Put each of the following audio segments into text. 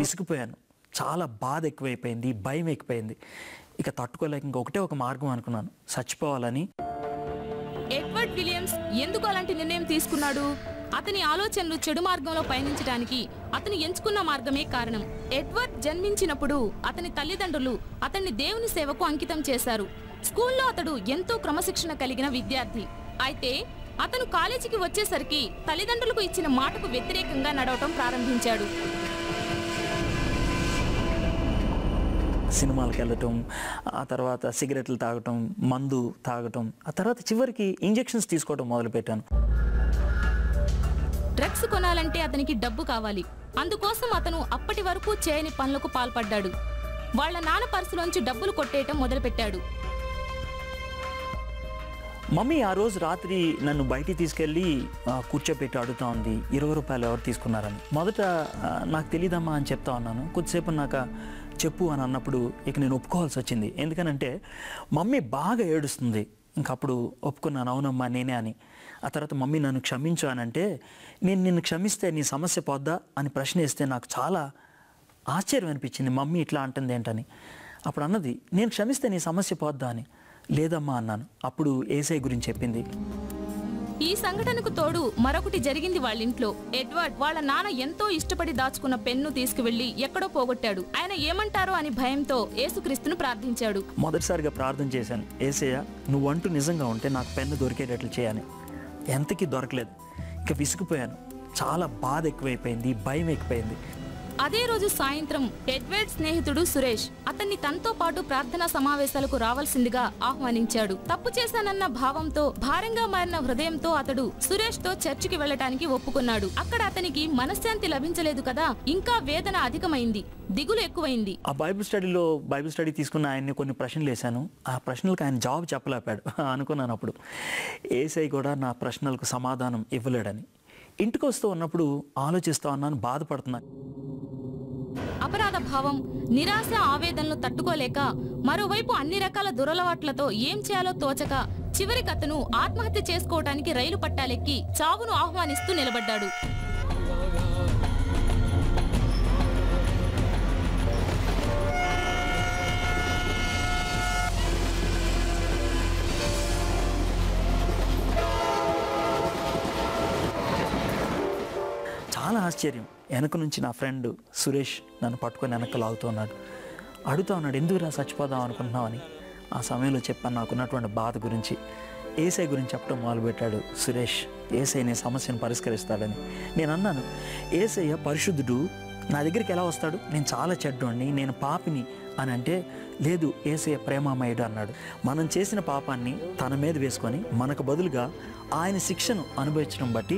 విసిగిపోయాను. చాలా బాధ ఎక్కువైపోయింది, భయం ఎక్కువైంది. ఇక తట్టుకోలేక ఇంకొకటే ఒక మార్గం అనుకున్నాను, చచ్చిపోవాలని. ఎడ్వర్డ్ విలియమ్స్ ఎందుకు అలాంటి నిర్ణయం తీసుకున్నాడు? అతని ఆలోచనలు చెడు మార్గంలో పయనించడానికి అతను ఎంచుకున్న మార్గమే కారణం. ఎడ్వర్డ్ జన్మించినప్పుడు అతని తల్లిదండ్రులు అతన్ని దేవుని సేవకు అంకితం చేశారు. స్కూల్లో అతడు ఎంతో క్రమశిక్షణ కలిగిన విద్యార్థి. అయితే అతను కాలేజీకి వచ్చేసరికి తల్లిదండ్రులకు ఇచ్చిన మాటకు వ్యతిరేకంగా నడవటం ప్రారంభించాడు. సినిమాలకు వెళ్ళటం, ఆ తర్వాత సిగరెట్లు తాగటం, మందు తాగటం, ఆ తర్వాత చివరికి ఇంజెక్షన్స్ తీసుకోవడం మొదలుపెట్టాను. డ్రగ్స్ కొనాలంటే అతనికి డబ్బు కావాలి. అందుకోసం అతను అప్పటి వరకు చేయని పనులకు పాల్పడ్డాడు. వాళ్ల నాన్న పర్సులోంచి డబ్బులు కొట్టేయటం మొదలుపెట్టాడు. మమ్మీ ఆ రోజు రాత్రి నన్ను బయటికి తీసుకెళ్ళి కూర్చోపెట్టి అడుగుతా ఉంది, 20 రూపాయలు ఎవరు తీసుకున్నారని. మొదట నాకు తెలీదమ్మా అని చెప్తా ఉన్నాను. కొద్దిసేపు నాకు చెప్పు అని అన్నప్పుడు ఇక నేను ఒప్పుకోవాల్సి వచ్చింది. ఎందుకనంటే మమ్మీ బాగా ఏడుస్తుంది. ఇంకప్పుడు ఒప్పుకున్నాను, అవునమ్మా నేనే అని. ఆ తర్వాత మమ్మీ నన్ను క్షమించు అని అంటే, నేను నిన్ను క్షమిస్తే నీ సమస్య పోద్దా అని ప్రశ్న వేస్తే నాకు చాలా ఆశ్చర్యం అనిపించింది. మమ్మీ ఇట్లా అంటుంది ఏంటని. అప్పుడు అన్నది, నేను క్షమిస్తే నీ సమస్య పోద్దా అని. లేదమ్మా అన్నాను. అప్పుడు ఏసై గురించి చెప్పింది. ఈ సంఘటనకు తోడు మరొకటి జరిగింది వాళ్ళింట్లో. ఎడ్వర్డ్ వాళ్ళ నాన్న ఎంతో ఇష్టపడి దాచుకున్న పెన్ను తీసుకువెళ్లి ఎక్కడో పోగొట్టాడు. ఆయన ఏమంటారో అని భయంతో యేసుక్రీస్తును ప్రార్థించాడు. మొదటిసారిగా ప్రార్థన చేశాను, ఏసయ్య నువ్వంటూ నిజంగా ఉంటే నాకు పెన్ను దొరికేటట్లు చేయని. ఎంతకీ దొరకలేదు. ఇక విసిగిపోయాను. చాలా బాధ ఎక్కువైపోయింది, భయం ఎక్కువైంది. అదే రోజు సాయంత్రం ఎడ్వర్డ్ స్నేహితుడు సురేష్ అతన్ని తనతో పాటు ప్రార్థనా సమావేశాలకు రావాల్సిందిగా ఆహ్వానించాడు. తప్పు చేశానన్న భావంతో, భారంగా మారిన హృదయంతో అతడు సురేష్ తో చర్చికి వెళ్లటానికి ఒప్పుకున్నాడు. అక్కడ అతనికి మనశ్శాంతి లభించలేదు కదా, ఇంకా వేదన అధికమైంది, దిగులు ఎక్కువైంది. ఆ బైబిల్ స్టడీ తీసుకున్న ఆయన్ని కొన్ని ప్రశ్నలు వేశాను. ఆ ప్రశ్నలకు ఆయన జవాబు చెప్పలేపాడు. అనుకున్నాను అప్పుడు ఏసై కూడా నా ప్రశ్నలకు సమాధానం ఇవ్వలేడని. ఇంటికి వస్తూ ఉన్నప్పుడు ఆలోచిస్తూ ఉన్నాను, బాధపడుతున్నాను. అపరాధ భావం, నిరాశ, ఆవేదనలు తట్టుకోలేక, మరోవైపు అన్ని రకాల దురలవాట్లతో ఏం చేయాలో తోచక చివరికి అతను ఆత్మహత్య చేసుకోవటానికి రైలు పట్టాలెక్కి చావును ఆహ్వానిస్తూ నిలబడ్డాడు. చాలా ఆశ్చర్యం. వెనక నుంచి నా ఫ్రెండ్ సురేష్ నన్ను పట్టుకొని వెనక్కి లాగుతూ ఉన్నాడు. అడుగుతూ ఉన్నాడు, ఎందుకురా చచ్చిపోదాం అనుకుంటున్నామని. ఆ సమయంలో చెప్పాను నాకున్నటువంటి బాధ గురించి. ఏసై గురించి చెప్పడం మొదలుపెట్టాడు సురేష్. ఏసై నీ సమస్యను పరిష్కరిస్తాడని. నేను అన్నాను, ఏసయ్య పరిశుద్ధుడు, నా దగ్గరికి ఎలా వస్తాడు? నేను చాలా చెడ్డోడిని, నేను పాపిని అని అంటే, లేదు ఏసయ్య ప్రేమమయుడు అన్నాడు. మనం చేసిన పాపాన్ని తన మీద వేసుకొని మనకు బదులుగా ఆయన శిక్షను అనుభవించడం బట్టి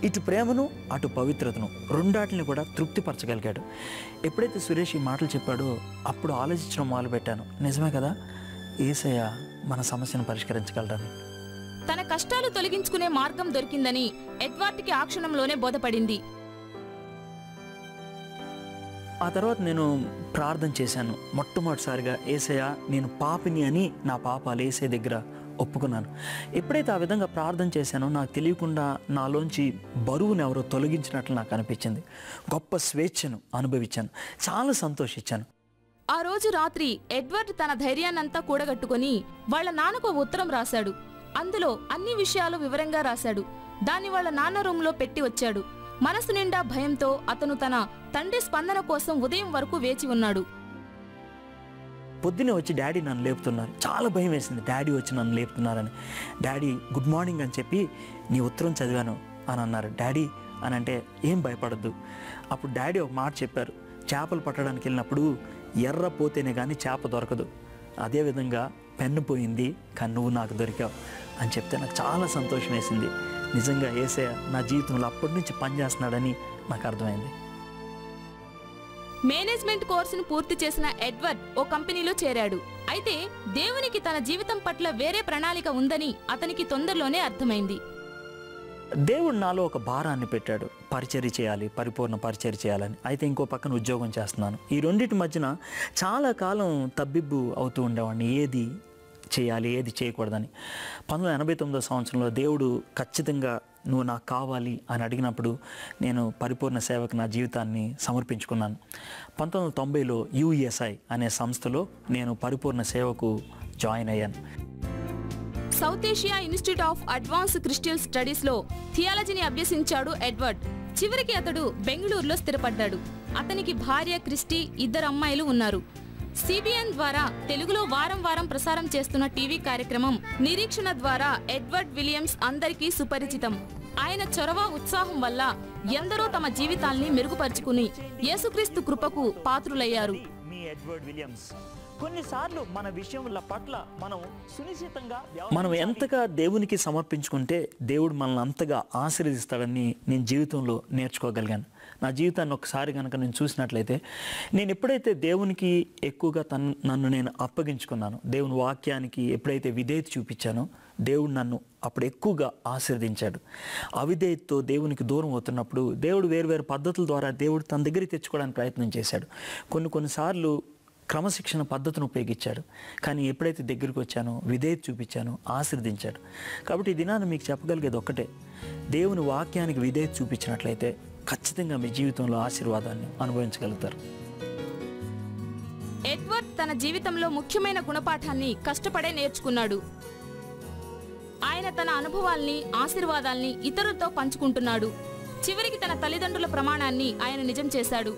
ఇటు ప్రేమను అటు పవిత్రతను రెండాటిని కూడా తృప్తిపరచగలిగాడు. ఎప్పుడైతే సురేష్ ఈ మాటలు చెప్పాడో అప్పుడు ఆలోచించడం మొదలుపెట్టాను, నిజమే కదా, ఏసయ్య మన సమస్యను పరిష్కరించగలడని. తన కష్టాలు తొలగించుకునే మార్గం దొరికిందని ఎడ్వర్డ్కి ఆ క్షణంలోనే బోధపడింది. ఆ తర్వాత నేను ప్రార్థన చేశాను. మొట్టమొదటిసారిగా ఏసయ్య నేను పాపిని అని నా పాపాలు ఏసై దగ్గర ఒప్పుకున్నాను. ఎప్పుడైతే ఆ విధంగా ప్రార్థన చేశానో నాకు తెలియకుండా నాలోంచి బరువును ఎవరో తొలగించినట్లు నాకు అనిపించింది. గొప్ప స్వేచ్ఛను అనుభవించాను, చాలా సంతోషించాను. ఆ రోజు రాత్రి ఎడ్వర్డ్ తన ధైర్యాన్నంతా కూడగట్టుకుని వాళ్ళ నాన్నకు ఉత్తరం రాశాడు. అందులో అన్ని విషయాలు వివరంగా రాశాడు. దాన్ని వాళ్ళ నాన్న రూంలో పెట్టి వచ్చాడు. మనసు నిండా భయంతో అతను తన తండ్రి స్పందన కోసం ఉదయం వరకు వేచి ఉన్నాడు. పొద్దునే వచ్చి డాడీ నన్ను లేపుతున్నారు. చాలా భయం వేసింది, డాడీ వచ్చి నన్ను లేపుతున్నారని. డాడీ గుడ్ మార్నింగ్ అని చెప్పి నీ ఉత్తరం చదివాను అని అన్నారు. డాడీ అని అంటే ఏం భయపడద్దు. అప్పుడు డాడీ ఒక మాట చెప్పారు, చేపలు పట్టడానికి వెళ్ళినప్పుడు ఎర్ర పోతేనే కానీ చేప దొరకదు, అదేవిధంగా పెన్ను పోయింది కానీ నువ్వు నాకు దొరికావు అని చెప్తే నాకు చాలా సంతోషం వేసింది. నిజంగా యేసయ్య నా జీవితంలో అప్పటి నుంచి పనిచేస్తున్నాడని నాకు అర్థమైంది. మేనేజ్మెంట్ కోర్సును పూర్తి చేసిన ఎడ్వర్డ్ ఓ కంపెనీలో చేరాడు. అయితే దేవునికి తన జీవితం పట్ల వేరే ప్రణాళిక ఉందని అతనికి తొందరలోనే అర్థమైంది. దేవుడు నాలో ఒక భారాన్ని పెట్టాడు, పరిచర్య చేయాలి, పరిపూర్ణ పరిచర్య చేయాలని. అయితే ఇంకో పక్కన ఉద్యోగం చేస్తున్నాను. ఈ రెండింటి మధ్యన చాలా కాలం తబ్బిబ్బు అవుతూ ఉండేవాడిని, ఏది చేయాలి ఏది చేయకూడదని. 1989 సంవత్సరంలో దేవుడు ఖచ్చితంగా నువ్వు నాకు కావాలి అని అడిగినప్పుడు నేను పరిపూర్ణ సేవకు నా జీవితాన్ని సమర్పించుకున్నాను. 1990లో UESI అనే సంస్థలో నేను పరిపూర్ణ సేవకు జాయిన్ అయ్యాను. South Asia institute of advance Christian స్టడీస్లో థియాలజీని అభ్యసించాడు ఎడ్వర్డ్. చివరికి అతడు బెంగళూరులో స్థిరపడ్డాడు. అతనికి భార్య క్రిస్టి, 2 అమ్మాయిలు ఉన్నారు. CBN ద్వారా తెలుగులో వారం వారం ప్రసారం చేస్తున్న టీవీ కార్యక్రమం నిరీక్షణ ద్వారా ఎడ్వర్డ్ విలియమ్స్ అందరికీ సుపరిచితం. ఆయన చొరవ, ఉత్సాహం వల్ల ఎందరో తమ జీవితాల్ని మెరుగుపరుచుకుని యేసుక్రీస్తు కృపకు పాత్రులయ్యారు. మీ ఎడ్వర్డ్ విలియమ్స్ కొన్నిసార్లు మన విషయముల పట్ల మనం ఎంతగా దేవునికి సమర్పించుకుంటే దేవుడు మనల్ని అంతగా ఆశీర్వదిస్తాడని నేను జీవితంలో నేర్చుకోగలిగాను. నా జీవితాన్ని ఒకసారి కనుక నేను చూసినట్లయితే, నేను ఎప్పుడైతే దేవునికి ఎక్కువగా నన్ను నేను అప్పగించుకున్నాను, దేవుని వాక్యానికి ఎప్పుడైతే విధేయత చూపించానో దేవుడు నన్ను అప్పుడు ఎక్కువగా ఆశీర్వదించాడు. అవిధేయతతో దేవునికి దూరం అవుతున్నప్పుడు దేవుడు వేరు పద్ధతుల ద్వారా దేవుడు తన దగ్గరికి తెచ్చుకోవడానికి ప్రయత్నం చేశాడు. కొన్నిసార్లు క్రమశిక్షణ పద్ధతిని ఉపయోగించాడు. కానీ ఎప్పుడైతే దగ్గరికి వచ్చానో, విధేయత చూపించానో ఆశీర్వదించాడు. కాబట్టి ఈ దినాన్ని మీకు చెప్పగలిగేది ఒక్కటే, దేవుని వాక్యానికి విధేయత చూపించినట్లయితే ఖచ్చితంగా మీ జీవితంలో ఆశీర్వాదాన్ని అనుభవించగలుగుతారు. ఎడ్వర్డ్ తన జీవితంలో ముఖ్యమైన గుణపాఠాన్ని కష్టపడే నేర్చుకున్నాడు. ఆయన తన అనుభవాల్ని, ఆశీర్వాదాల్ని ఇతరులతో పంచుకుంటున్నాడు. చివరికి తన తల్లిదండ్రుల ప్రమాణాన్ని ఆయన నిజం చేశాడు.